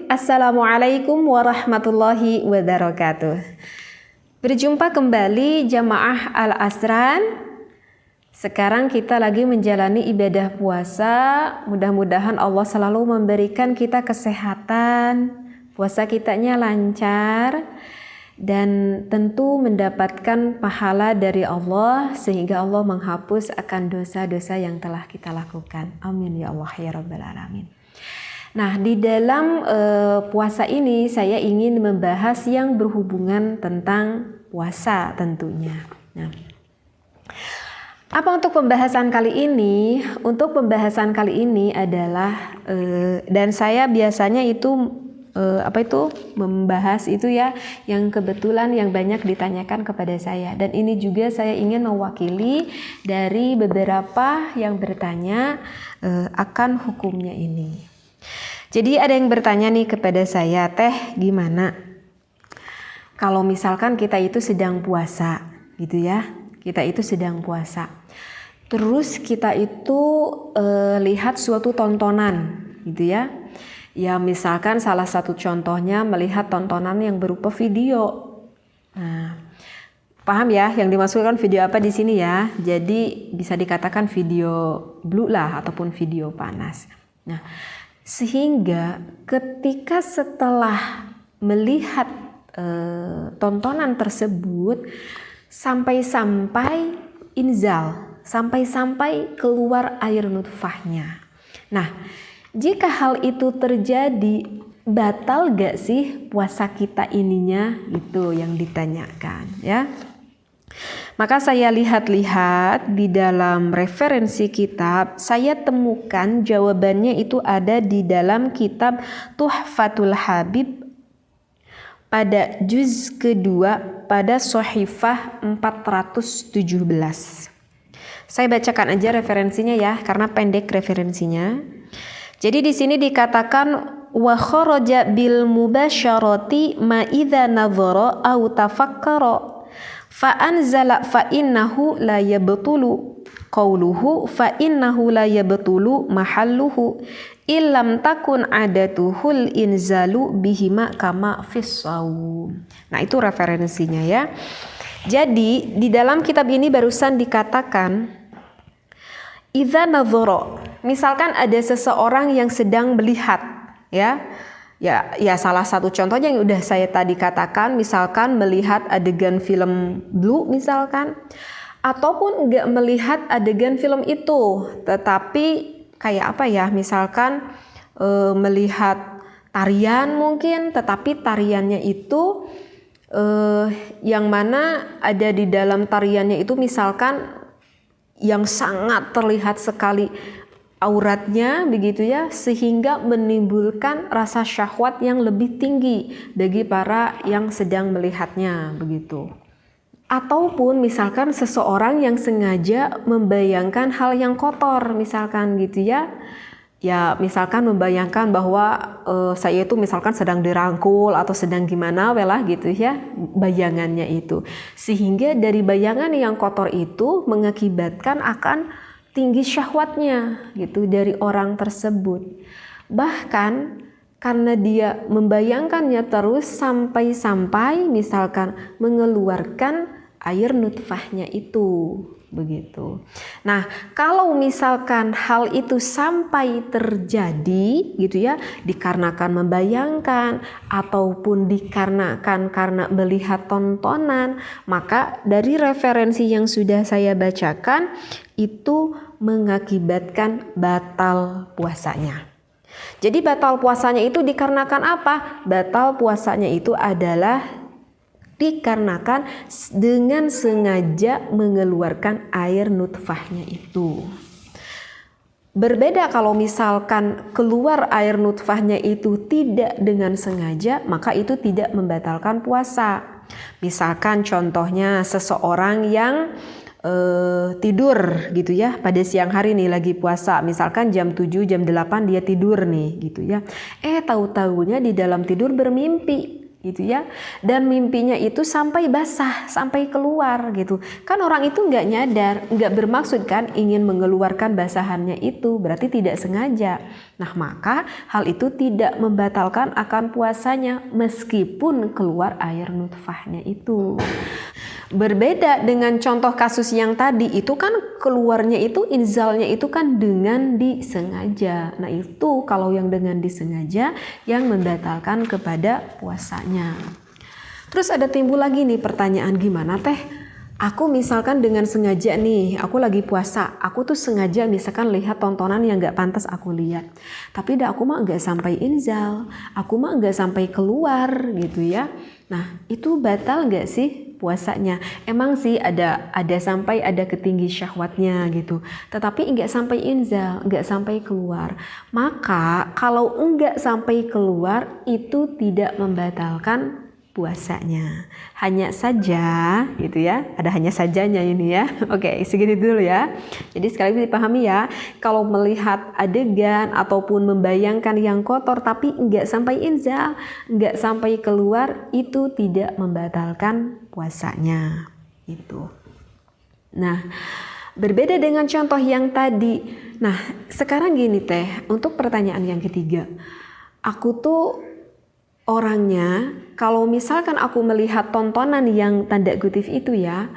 Assalamualaikum warahmatullahi wabarakatuh. Berjumpa kembali jamaah Al-Azran. Sekarang kita lagi menjalani ibadah puasa. Mudah-mudahan Allah selalu memberikan kita kesehatan, puasa kitanya lancar, dan tentu mendapatkan pahala dari Allah sehingga Allah menghapus akan dosa-dosa yang telah kita lakukan. Amin ya Allah ya Rabbal Alamin. Nah, di dalam puasa ini saya ingin membahas yang berhubungan tentang puasa tentunya. Nah, apa untuk pembahasan kali ini? Untuk pembahasan kali ini adalah dan saya biasanya itu membahas itu ya yang kebetulan yang banyak ditanyakan kepada saya, dan ini juga saya ingin mewakili dari beberapa yang bertanya akan hukumnya ini. Jadi ada yang bertanya nih kepada saya, Teh, gimana kalau misalkan kita itu sedang puasa gitu ya, kita itu sedang puasa, terus kita itu lihat suatu tontonan gitu ya. Ya misalkan salah satu contohnya melihat tontonan yang berupa video. Nah, paham ya yang dimaksudkan video apa di sini ya? Jadi bisa dikatakan video blue lah ataupun video panas. Nah, sehingga ketika setelah melihat tontonan tersebut sampai-sampai inzal, sampai-sampai keluar air nutfahnya. Nah, jika hal itu terjadi, batal gak sih puasa kita ininya? Itu yang ditanyakan ya. Maka saya lihat-lihat di dalam referensi kitab, saya temukan jawabannya itu ada di dalam kitab Tuhfatul Habib pada juz kedua pada Shahifah 417. Saya bacakan aja referensinya ya, karena pendek referensinya. Jadi di sini dikatakan wa kharaja bil mubasyarati ma idza nadhara aw tafakkara fa anzala fa innahu la yabtulu qauluhu fa innahu la yabtulu mahalluhu illam takun adatuhul inzalu bihima kama fis shaum. Nah, itu referensinya ya. Jadi di dalam kitab ini barusan dikatakan idza nadhara, misalkan ada seseorang yang sedang melihat ya salah satu contohnya yang udah saya tadi katakan, misalkan melihat adegan film blue misalkan, ataupun enggak melihat adegan film itu tetapi kayak apa ya, misalkan melihat tarian mungkin, tetapi tariannya itu yang mana ada di dalam tariannya itu misalkan yang sangat terlihat sekali auratnya begitu ya, sehingga menimbulkan rasa syahwat yang lebih tinggi bagi para yang sedang melihatnya begitu. Ataupun misalkan seseorang yang sengaja membayangkan hal yang kotor misalkan gitu ya. Ya misalkan membayangkan bahwa saya itu misalkan sedang dirangkul atau sedang gimana welah gitu ya bayangannya itu. Sehingga dari bayangan yang kotor itu mengakibatkan akan tinggi syahwatnya gitu dari orang tersebut. Bahkan karena dia membayangkannya terus sampai-sampai misalkan mengeluarkan air nutfahnya itu begitu. Nah, kalau misalkan hal itu sampai terjadi gitu ya, dikarenakan membayangkan ataupun dikarenakan karena melihat tontonan, maka dari referensi yang sudah saya bacakan itu mengakibatkan batal puasanya. Jadi batal puasanya itu dikarenakan apa? Batal puasanya itu adalah dikarenakan dengan sengaja mengeluarkan air nutfahnya itu. Berbeda kalau misalkan keluar air nutfahnya itu tidak dengan sengaja, maka itu tidak membatalkan puasa. Misalkan contohnya seseorang yang tidur gitu ya pada siang hari nih lagi puasa, misalkan jam 7 jam 8 dia tidur nih gitu ya. Tahu-tahunya di dalam tidur bermimpi gitu ya, dan mimpinya itu sampai basah, sampai keluar gitu. Kan orang itu nggak nyadar, nggak bermaksud kan ingin mengeluarkan basahannya itu, berarti tidak sengaja. Nah maka hal itu tidak membatalkan akan puasanya meskipun keluar air nutfahnya itu. Berbeda dengan contoh kasus yang tadi, itu kan keluarnya itu inzalnya itu kan dengan disengaja. Nah itu kalau yang dengan disengaja yang membatalkan kepada puasanya. Terus ada timbul lagi nih pertanyaan, gimana teh? Aku misalkan dengan sengaja nih, aku lagi puasa, aku tuh sengaja misalkan lihat tontonan yang gak pantas aku lihat. Tapi aku mah gak sampai inzal, aku mah gak sampai keluar gitu ya. Nah itu batal gak sih puasanya? Emang sih ada sampai ada ketinggi syahwatnya gitu. Tetapi enggak sampai inzal, enggak sampai keluar. Maka kalau enggak sampai keluar itu tidak membatalkan puasanya. Hanya saja gitu ya, ada hanya sajanya ini ya. Oke, segini dulu ya. Jadi sekali lagi dipahami ya, kalau melihat adegan ataupun membayangkan yang kotor tapi enggak sampai inzal, enggak sampai keluar, itu tidak membatalkan puasanya. Itu. Nah, berbeda dengan contoh yang tadi. Nah, sekarang gini teh, untuk pertanyaan yang ketiga. Aku tuh orangnya, kalau misalkan aku melihat tontonan yang tanda kutip itu ya,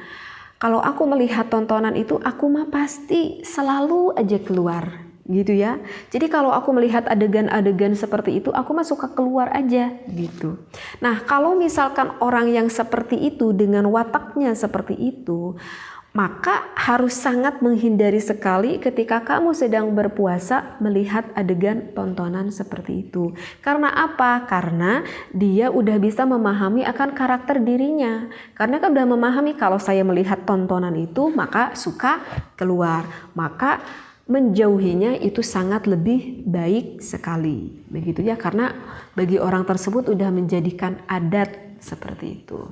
kalau aku melihat tontonan itu, aku mah pasti selalu aja keluar gitu ya. Jadi kalau aku melihat adegan-adegan seperti itu, aku mah suka keluar aja gitu. Nah kalau misalkan orang yang seperti itu dengan wataknya seperti itu, maka harus sangat menghindari sekali ketika kamu sedang berpuasa melihat adegan tontonan seperti itu. Karena apa? Karena dia udah bisa memahami akan karakter dirinya. Karena kan udah memahami kalau saya melihat tontonan itu maka suka keluar. Maka menjauhinya itu sangat lebih baik sekali. Begitu ya, karena bagi orang tersebut udah menjadikan adat seperti itu.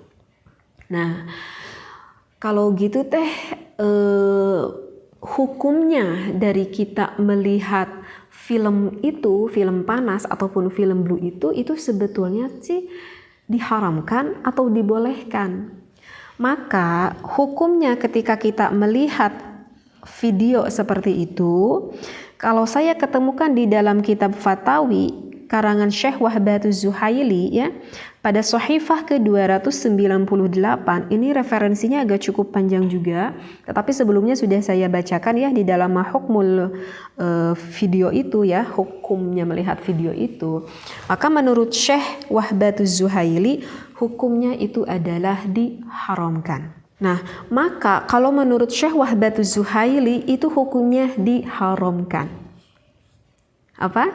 Nah, kalau gitu teh hukumnya dari kita melihat film itu, film panas ataupun film blue itu sebetulnya sih diharamkan atau dibolehkan. Maka hukumnya ketika kita melihat video seperti itu, kalau saya ketemukan di dalam kitab Fatawi karangan Syekh Wahbatuz Zuhaili ya, pada Shahifah ke-298, ini referensinya agak cukup panjang juga, tetapi sebelumnya sudah saya bacakan ya di dalam hukmul video itu ya, hukumnya melihat video itu. Maka menurut Syekh Wahbatuz Zuhaili, hukumnya itu adalah diharamkan. Nah, maka kalau menurut Syekh Wahbatuz Zuhaili itu hukumnya diharamkan. Apa?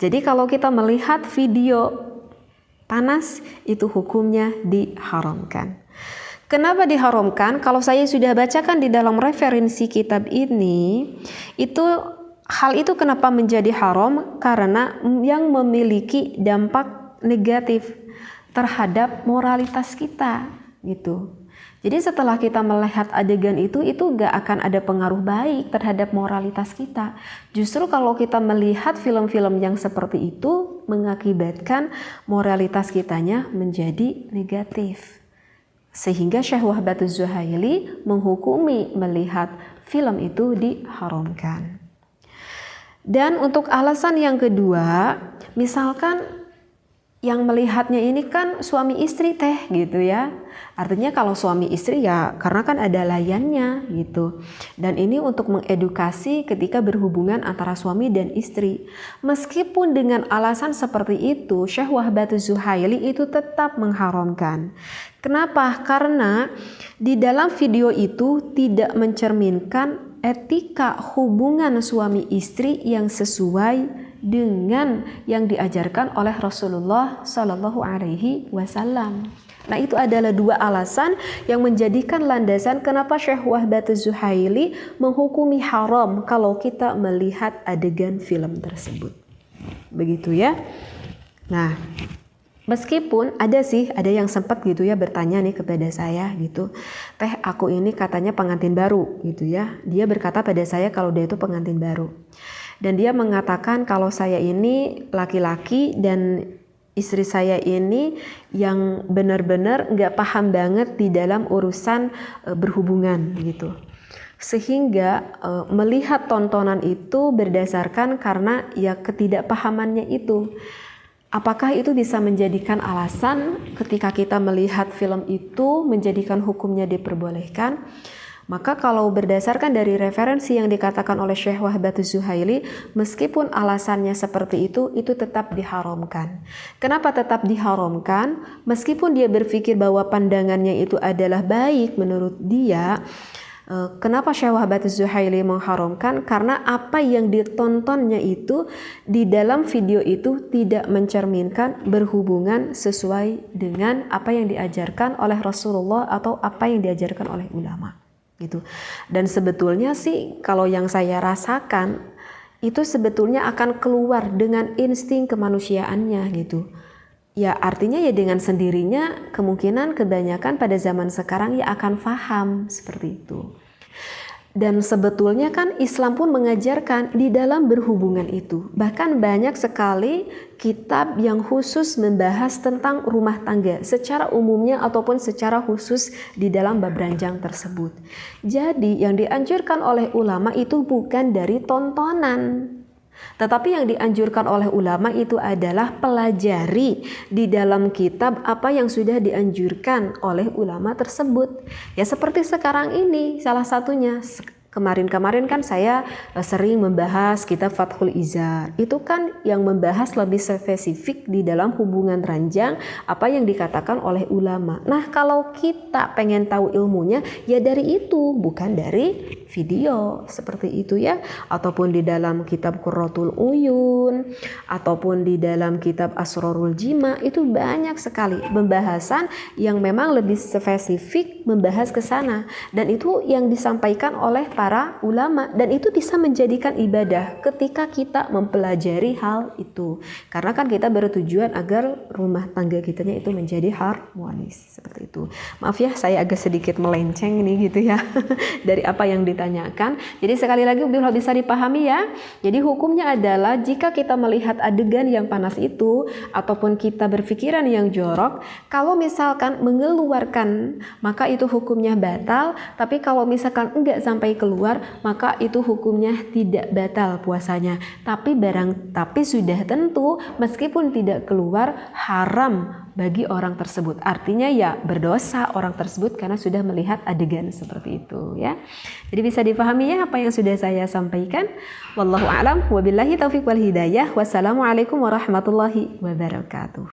Jadi kalau kita melihat video panas itu hukumnya diharamkan. Kenapa diharamkan? Kalau saya sudah bacakan di dalam referensi kitab ini, itu hal itu kenapa menjadi haram? Karena yang memiliki dampak negatif terhadap moralitas kita gitu. Jadi setelah kita melihat adegan itu gak akan ada pengaruh baik terhadap moralitas kita. Justru kalau kita melihat film-film yang seperti itu mengakibatkan moralitas kitanya menjadi negatif. Sehingga Syekh Wahbatuz Zuhaili menghukumi melihat film itu diharamkan. Dan untuk alasan yang kedua, misalkan yang melihatnya ini kan suami istri teh gitu ya. Artinya kalau suami istri ya karena kan ada layannya gitu. Dan ini untuk mengedukasi ketika berhubungan antara suami dan istri. Meskipun dengan alasan seperti itu, Syekh Wahbatuz Zuhaili itu tetap mengharamkan. Kenapa? Karena di dalam video itu tidak mencerminkan etika hubungan suami istri yang sesuai dengan yang diajarkan oleh Rasulullah Shallallahu Alaihi Wasallam. Nah itu adalah dua alasan yang menjadikan landasan kenapa Syekh Wahbatuz Zuhaili menghukumi haram kalau kita melihat adegan film tersebut. Begitu ya. Nah, meskipun ada yang sempat gitu ya bertanya nih kepada saya gitu, teh aku ini katanya pengantin baru gitu ya. Dia berkata pada saya kalau dia itu pengantin baru. Dan dia mengatakan kalau saya ini laki-laki dan istri saya ini yang benar-benar nggak paham banget di dalam urusan berhubungan gitu. Sehingga melihat tontonan itu berdasarkan karena ya ketidakpahamannya itu. Apakah itu bisa menjadikan alasan ketika kita melihat film itu menjadikan hukumnya diperbolehkan? Maka kalau berdasarkan dari referensi yang dikatakan oleh Syekh Wahbatus Zuhaili, meskipun alasannya seperti itu tetap diharamkan. Kenapa tetap diharamkan? Meskipun dia berpikir bahwa pandangannya itu adalah baik menurut dia, kenapa Syekh Wahbatus Zuhaili mengharamkan? Karena apa yang ditontonnya itu di dalam video itu tidak mencerminkan berhubungan sesuai dengan apa yang diajarkan oleh Rasulullah atau apa yang diajarkan oleh ulama gitu. Dan sebetulnya sih kalau yang saya rasakan itu sebetulnya akan keluar dengan insting kemanusiaannya gitu. Ya artinya ya dengan sendirinya kemungkinan kebanyakan pada zaman sekarang ya akan paham seperti itu. Dan sebetulnya kan Islam pun mengajarkan di dalam berhubungan itu. Bahkan banyak sekali kitab yang khusus membahas tentang rumah tangga secara umumnya ataupun secara khusus di dalam bab ranjang tersebut. Jadi yang dianjurkan oleh ulama itu bukan dari tontonan. Tetapi yang dianjurkan oleh ulama itu adalah pelajari di dalam kitab apa yang sudah dianjurkan oleh ulama tersebut. Ya seperti sekarang ini salah satunya. Kemarin kan saya sering membahas kitab Fathul Izar. Itu kan yang membahas lebih spesifik di dalam hubungan ranjang apa yang dikatakan oleh ulama. Nah kalau kita pengen tahu ilmunya ya dari itu, bukan dari video seperti itu ya. Ataupun di dalam kitab Qurratul Uyun, ataupun di dalam kitab Asrarul Jima, itu banyak sekali pembahasan yang memang lebih spesifik membahas ke sana. Dan itu yang disampaikan oleh para ulama, dan itu bisa menjadikan ibadah ketika kita mempelajari hal itu, karena kan kita bertujuan agar rumah tangga kitanya itu menjadi harmonis seperti itu. Maaf ya saya agak sedikit melenceng nih gitu ya dari apa yang ditanyakan. Jadi sekali lagi bisa dipahami ya. Jadi hukumnya adalah jika kita melihat adegan yang panas itu ataupun kita berpikiran yang jorok, kalau misalkan mengeluarkan maka itu hukumnya batal, tapi kalau misalkan enggak sampai keluar maka itu hukumnya tidak batal puasanya, tapi sudah tentu meskipun tidak keluar haram bagi orang tersebut. Artinya ya berdosa orang tersebut karena sudah melihat adegan seperti itu ya. Jadi bisa dipahami ya apa yang sudah saya sampaikan. Wallahu a'lam, wabillahi taufiq wal hidayah. Wassalamualaikum warahmatullahi wabarakatuh.